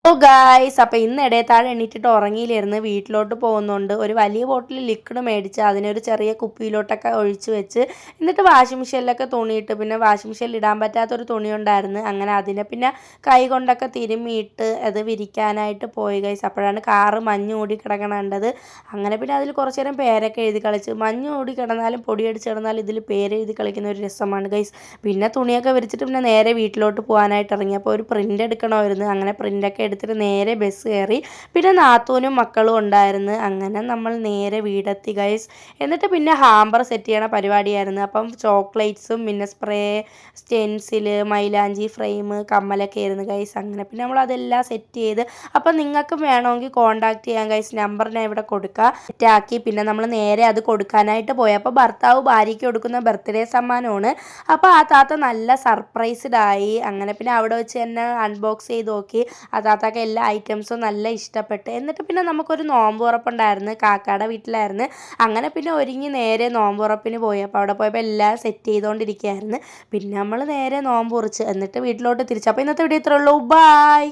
ഓ guys അപ്പോൾ ഇന്ന് ഇടയത്താഴം എണീറ്റിട്ട് ഉറങ്ങിയില്ലായിരുന്നു. വീട്ടിലോട്ട് പോകുന്നുണ്ട്. ഒരു വലിയ ബോട്ടിൽ ലിക്വിഡ് മേടിച്ച് അതിനൊരു ചെറിയ കുപ്പിയിലോട്ടൊക്കെ ഒഴിച്ച് വെച്ച് എന്നിട്ട് വാഷിംഗ് മെഷീനിലൊക്കെ തുണിയിട്ട് പിന്നെ വാഷിംഗ് മെഷീനിൽ ഇടാൻ പറ്റാത്തൊരു തുണി ഉണ്ടായിരുന്നു. അങ്ങനെ അതിനെ പിന്നെ കൈ കൊണ്ടൊക്കെ തിരുമ്മിയിട്ട് അത് വിരിക്കാനായിട്ട് പോയി ഗൈസ്. അപ്പോഴാണ് കാറ് മഞ്ഞ് മൂടി കിടക്കണ കണ്ടത്. അങ്ങനെ പിന്നെ അതിൽ കുറച്ച് നേരം പേരൊക്കെ എഴുതി കളിച്ച്. മഞ്ഞ് മൂടി കിടന്നാലും പൊടിയടിച്ച് കിടന്നാലും ഇതിൽ പേരെഴുതി കളിക്കുന്ന ഒരു രസമാണ് ഗൈസ്. പിന്നെ തുണിയൊക്കെ വിരിച്ചിട്ട് പിന്നെ നേരെ വീട്ടിലോട്ട് പോകാനായിട്ട് ഇറങ്ങി. അപ്പോൾ ഒരു പ്രിൻ്റ് എടുക്കണമായിരുന്നു. അങ്ങനെ പ്രിൻ്റൊക്കെ എടുത്തിട്ട് നേരെ ബസ് കയറി. പിന്നെ നാത്തൂനും മക്കളും ഉണ്ടായിരുന്നു. അങ്ങനെ നമ്മൾ നേരെ വീടെത്തി ഗൈസ്. എന്നിട്ട് പിന്നെ ഹാമ്പർ സെറ്റ് ചെയ്യണ പരിപാടിയായിരുന്നു. അപ്പം ചോക്ലേറ്റ്സും പിന്നെ സ്പ്രേ, സ്റ്റെൻസിൽ, മൈലാഞ്ചി ഫ്രെയിം, കമ്മലൊക്കെ ആയിരുന്നു ഗൈസ്. അങ്ങനെ പിന്നെ നമ്മൾ അതെല്ലാം സെറ്റ് ചെയ്ത് അപ്പം നിങ്ങൾക്കും വേണമെങ്കിൽ കോൺടാക്ട് ചെയ്യാൻ ഗൈസ്. നമ്പർ ഞാൻ ഇവിടെ കൊടുക്കുക. സെറ്റാക്കി പിന്നെ നമ്മൾ നേരെ അത് കൊടുക്കാനായിട്ട് പോയി. അപ്പോൾ ഭർത്താവ് ഭാര്യയ്ക്ക് കൊടുക്കുന്ന ബർത്ത്ഡേ സമ്മാനമാണ്. അപ്പോൾ ആ താത്ത നല്ല സർപ്രൈസ്ഡ് ആയി. അങ്ങനെ പിന്നെ അവിടെ വെച്ച് തന്നെ അൺബോക്സ് ചെയ്ത് നോക്കി. ആ താത്താക്ക് എല്ലാ ഐറ്റംസും നല്ല ഇഷ്ടപ്പെട്ട്. എന്നിട്ട് പിന്നെ നമുക്കൊരു നോമ്പ് തുറപ്പുണ്ടായിരുന്നു. കാക്കയുടെ വീട്ടിലായിരുന്നു. അങ്ങനെ പിന്നെ ഒരുങ്ങി നേരെ നോമ്പ് തുറപ്പിന് പോയി. അപ്പോൾ അവിടെ പോയപ്പോൾ എല്ലാം സെറ്റ് ചെയ്തുകൊണ്ടിരിക്കുകയായിരുന്നു. പിന്നെ നമ്മൾ നേരെ നോമ്പ് തുറച്ച് എന്നിട്ട് വീട്ടിലോട്ട് തിരിച്ചു. അപ്പോൾ ഇന്നത്തെ വീഡിയോ ഇത്രയേ ഉള്ളൂ. ബൈ.